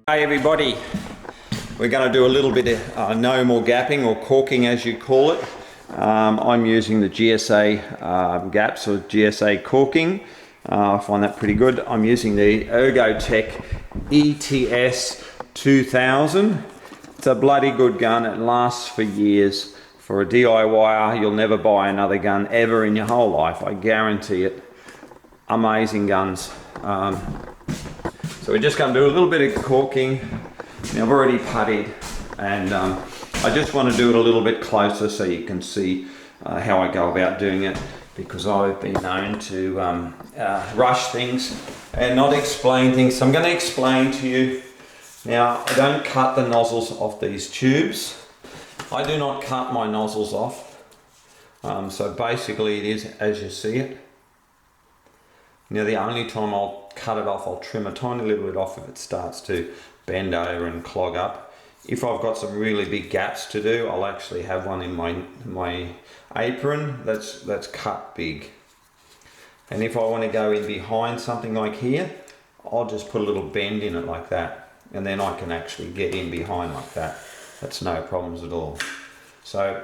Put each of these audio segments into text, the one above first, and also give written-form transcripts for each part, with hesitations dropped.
Hey everybody, we're going to do a little bit of no more gapping or caulking as you call it. I'm using the GSA gaps or GSA caulking. I find that pretty good. I'm using the Ergotech ETS 2000. It's a bloody good gun. It lasts for years. For a DIYer, you'll never buy another gun ever in your whole life. I guarantee it. Amazing guns. So we're just going to do a little bit of caulking. Now I've already puttied and I just want to do it a little bit closer so you can see how I go about doing it, because I've been known to rush things and not explain things. So I'm going to explain to you. Now I don't cut the nozzles off these tubes. I do not cut my nozzles off. So basically it is as you see it. Now the only time I'll cut it off, I'll trim a tiny little bit off if it starts to bend over and clog up. If I've got some really big gaps to do, I'll actually have one in my apron that's cut big. And if I want to go in behind something like here, I'll just put a little bend in it like that, and then I can actually get in behind like that. That's no problems at all. So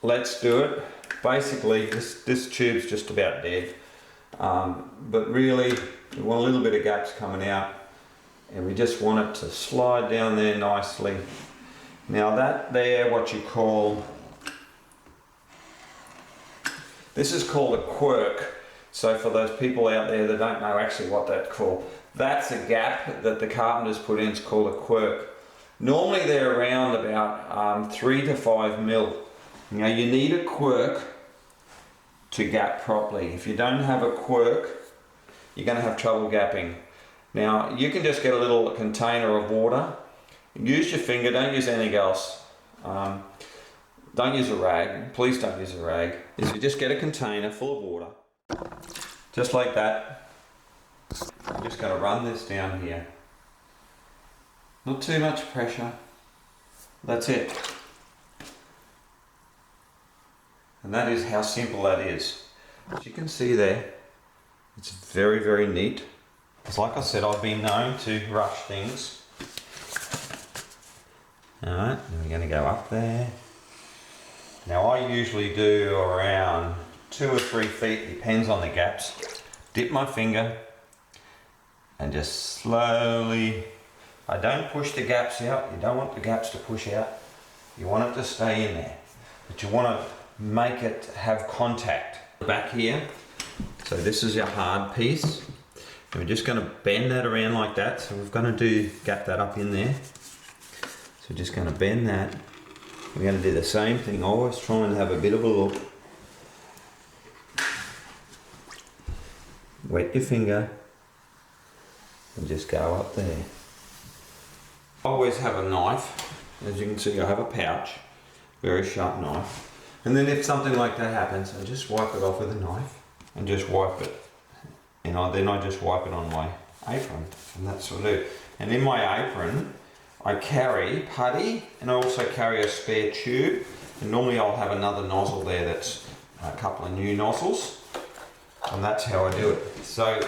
let's do it. Basically this tube's just about dead. But really we want a little bit of gaps coming out, and we just want it to slide down there nicely. Now that there, what you call, this is called a quirk. So for those people out there that don't know actually what that's called, that's a gap that the carpenters put in. It's called a quirk. Normally they're around about 3 to 5 mil. Now you need a quirk to gap properly. If you don't have a quirk, you're going to have trouble gapping. Now you can just get a little container of water, use your finger, don't use anything else. Don't use a rag, please don't use a rag. Is you just get a container full of water, just like that. I'm just going to run this down here. Not too much pressure. That's it. And that is how simple that is. As you can see there, it's very, very neat. It's like I said, I've been known to rush things. Alright, then we're going to go up there. Now I usually do around 2 or 3 feet, depends on the gaps. Dip my finger and just slowly, I don't push the gaps out. You don't want the gaps to push out. You want it to stay in there. But you want to make it have contact. Back here, so this is your hard piece. And we're just going to bend that around like that. So we're going to gap that up in there. So we're just going to bend that. We're going to do the same thing, always trying to have a bit of a look. Wet your finger and just go up there. I always have a knife. As you can see, I have a pouch, very sharp knife. And then if something like that happens, I just wipe it off with a knife and just wipe it. And then I just wipe it on my apron, and that's what I do. And in my apron, I carry putty, and I also carry a spare tube. And normally I'll have another nozzle there that's a couple of new nozzles. And that's how I do it. So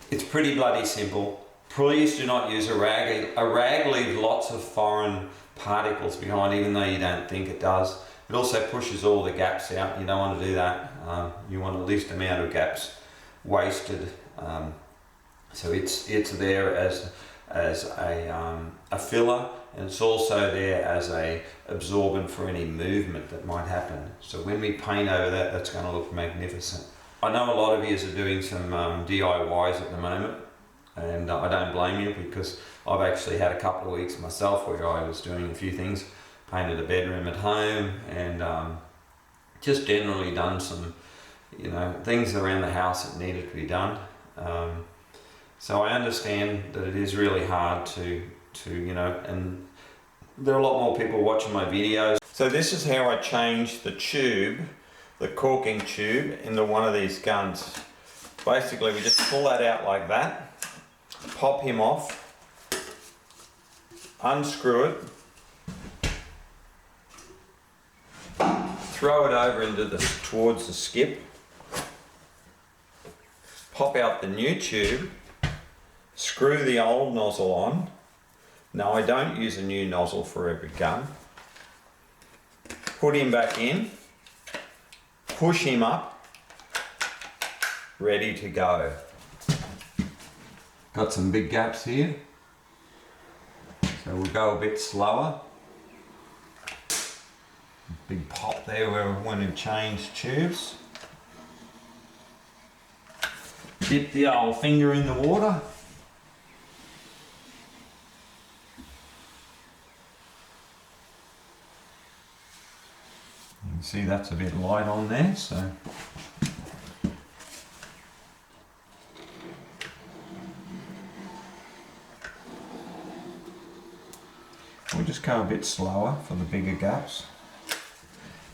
it's pretty bloody simple. Please do not use a rag. A rag leaves lots of foreign particles behind, even though you don't think it does. It also pushes all the gaps out. You don't want to do that. You want the least amount of gaps wasted. So it's there as a filler, and it's also there as a absorbent for any movement that might happen. So when we paint over that, that's going to look magnificent. I know a lot of you are doing some DIYs at the moment, and I don't blame you, because I've actually had a couple of weeks myself where I was doing a few things. Painted a bedroom at home, and just generally done some, things around the house that needed to be done. So I understand that it is really hard to and there are a lot more people watching my videos. So this is how I change the tube, the caulking tube, into one of these guns. Basically we just pull that out like that, pop him off, unscrew it, throw it over towards the skip, pop out the new tube, screw the old nozzle on, Now I don't use a new nozzle for every gun. Put him back in, push him up, ready to go. Got some big gaps here, so we'll go a bit slower. Big pop there where when we changed tubes. Dip the old finger in the water. You can see that's a bit light on there, so we'll just go a bit slower for the bigger gaps.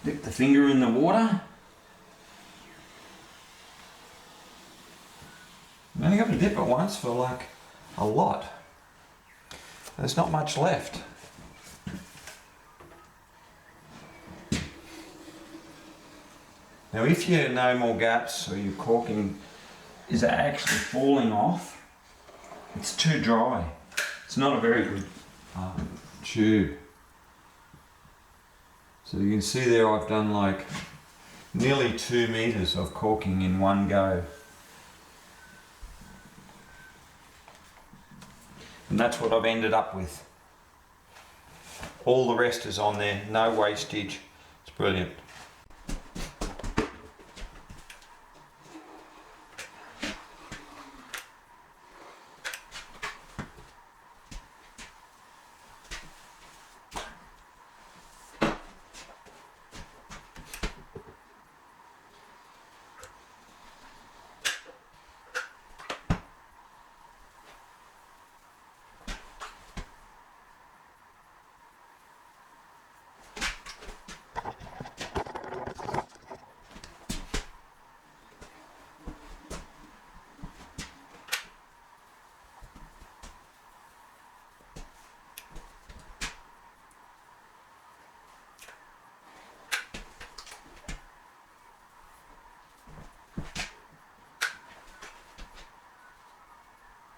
Dip the finger in the water. You only got to dip it once for like a lot. There's not much left. Now if you know more gaps or your caulking is actually falling off, it's too dry. It's not a very good tube. So you can see there I've done like nearly 2 meters of caulking in one go. And that's what I've ended up with. All the rest is on there, no wastage. It's brilliant.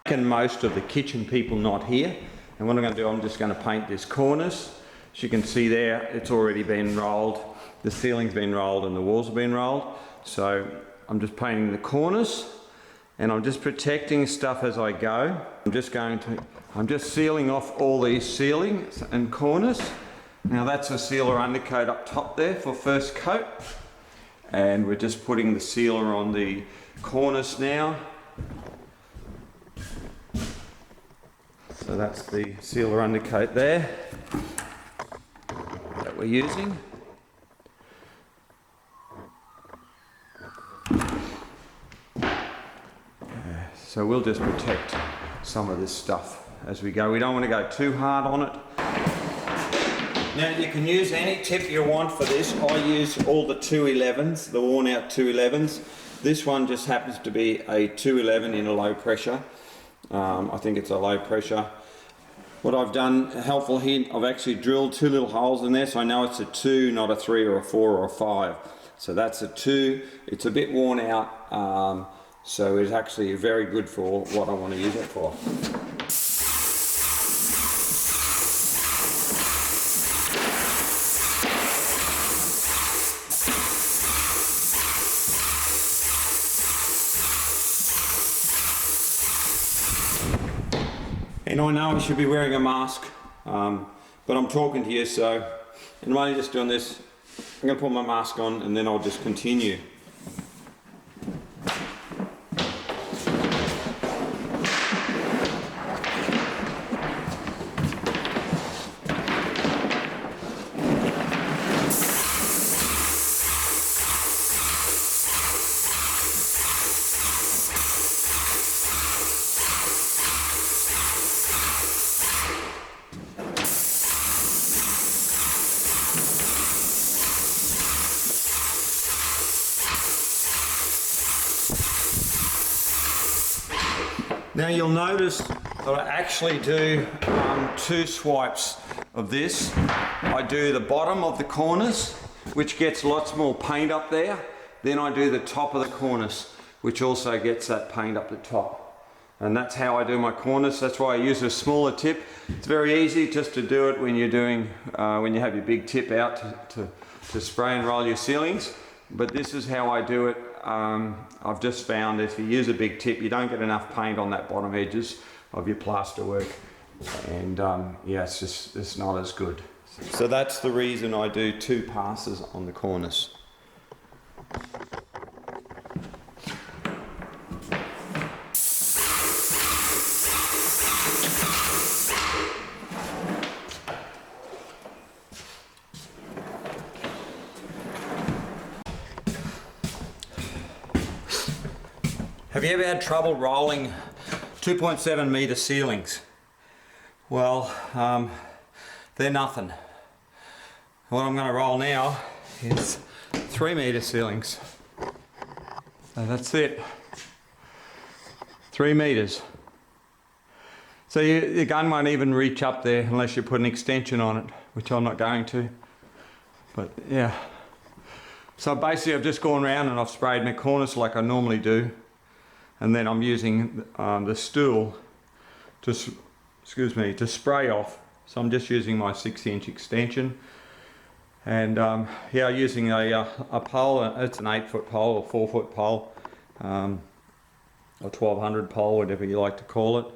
And most of the kitchen people not here, and what I'm going to do, I'm just going to paint this cornice. As you can see there, it's already been rolled, the ceiling's been rolled and the walls have been rolled, so I'm just painting the cornice and I'm just protecting stuff as I go. I'm just sealing off all these ceilings and cornice. Now that's a sealer undercoat up top there for first coat, and we're just putting the sealer on the cornice now. So that's the sealer undercoat there that we're using. So we'll just protect some of this stuff as we go. We don't want to go too hard on it. Now you can use any tip you want for this. I use all the 211s, the worn out 211s. This one just happens to be a 211 in a low pressure. I think it's a low pressure. What I've done, a helpful hint, I've actually drilled 2 little holes in there, so I know it's a 2, not a 3 or a 4 or a 5. So that's a 2. It's a bit worn out, so it's actually very good for what I want to use it for. And I know I should be wearing a mask, but I'm talking to you, so and I'm only just doing this. I'm going to put my mask on and then I'll just continue. Now you'll notice that I actually do 2 swipes of this. I do the bottom of the cornice, which gets lots more paint up there. Then I do the top of the cornice, which also gets that paint up the top. And that's how I do my cornice. That's why I use a smaller tip. It's very easy just to do it when you're doing, when you have your big tip out to spray and roll your ceilings. But this is how I do it. I've just found if you use a big tip, you don't get enough paint on that bottom edges of your plaster work. And yeah, it's not as good. So that's the reason I do 2 passes on the cornice. Have you ever had trouble rolling 2.7 metre ceilings? Well, they're nothing. What I'm going to roll now is 3 metre ceilings. So that's it. 3 metres. So your gun won't even reach up there unless you put an extension on it, which I'm not going to. But yeah. So basically I've just gone around and I've sprayed my cornice like I normally do. And then I'm using the stool to spray off. So I'm just using my 6-inch extension. And yeah, using a pole. It's an 8-foot pole or 4-foot pole, or 1200 pole, whatever you like to call it.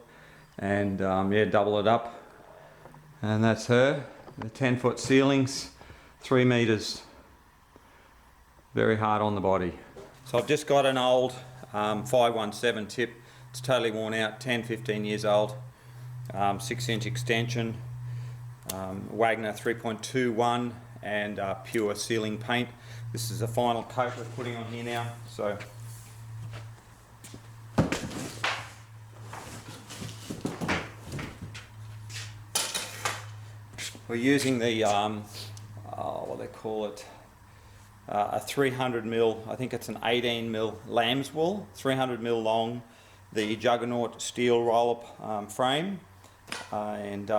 And yeah, double it up. And that's her. The 10-foot ceilings, 3 metres. Very hard on the body. So I've just got an old 517 tip. It's totally worn out, 10-15 years old. 6-inch extension, Wagner 3.21, and pure ceiling paint. This is the final coat we're putting on here now. So we're using the what they call it, a 300mm, I think it's an 18mm lamb's wool, 300mm long, the Juggernaut steel roll-up frame, and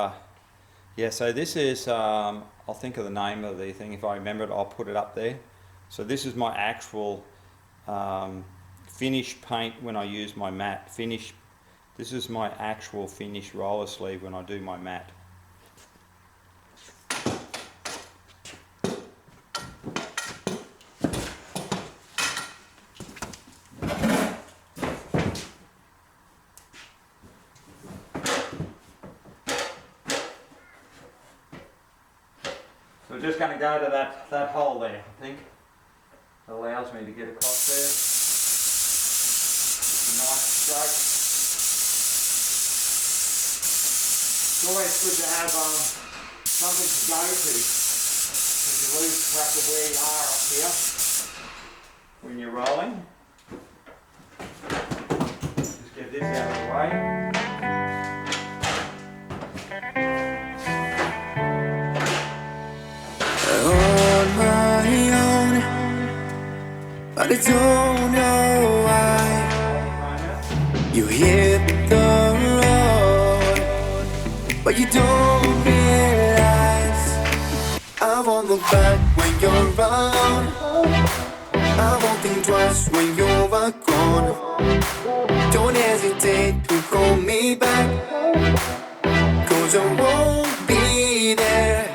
yeah, so this is, I'll think of the name of the thing, if I remember it I'll put it up there. So this is my actual finish paint when I use my mat. This is my actual finish roller sleeve when I do my mat. So we're just going to go to that hole there, I think. It allows me to get across there. Just a nice stroke. It's always good to have something to go to, because you lose track of where you are up here when you're rolling. Just get this out of the way. On my own, but I don't know why you hit the road, but you don't realize I won't look back when you're around. I won't think twice when you're gone. Don't hesitate to call me back, 'cause I won't be there.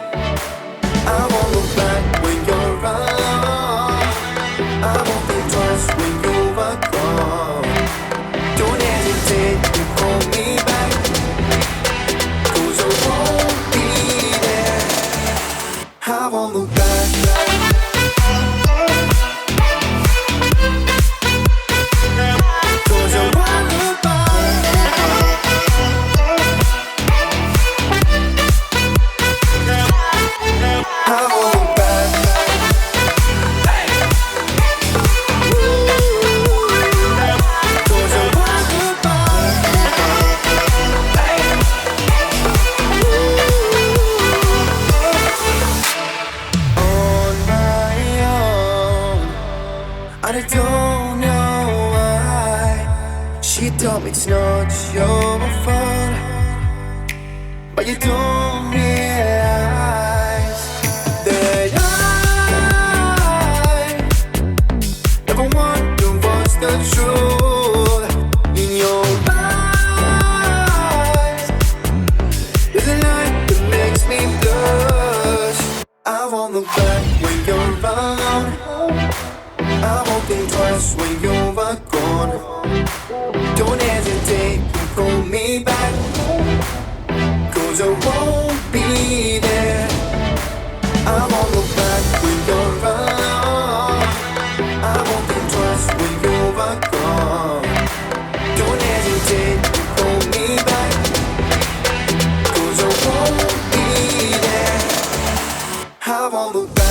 I won't look back when you're around. I won't think twice when you're gone. Don't hesitate to call me back, 'cause I won't be there. I won't look back. 'Cause I won't look back. I won't look back. 'Cause I won't look back. On my own, and I don't know why. She told me it's not your fault, but you don't realize that I never wonder what's the truth in your eyes. trust when you're gone. Don't hesitate to pull me back, 'cause I won't be there. I won't look back when you're around. I won't think twice when you're gone. Don't hesitate to pull me back, 'cause I won't be there. I won't look back.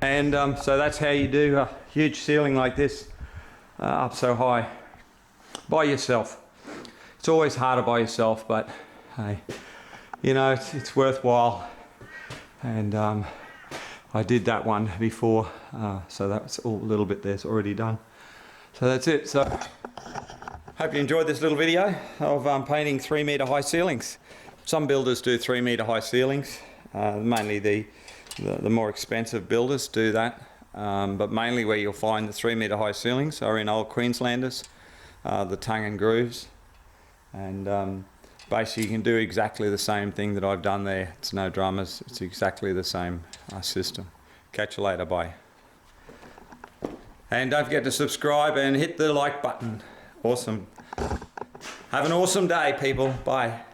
And so that's how you do a huge ceiling like this, up so high, by yourself. It's always harder by yourself, but hey, you know, it's worthwhile. And I did that one before, so that's all a little bit there's already done. So that's it. So hope you enjoyed this little video of painting 3 metre high ceilings. Some builders do 3 metre high ceilings, mainly the more expensive builders do that, but mainly where you'll find the 3 metre high ceilings are in old Queenslanders, the tongue and grooves, and basically you can do exactly the same thing that I've done there. It's no dramas, it's exactly the same system. Catch you later, bye. And don't forget to subscribe and hit the like button. Awesome. Have an awesome day, people. Bye.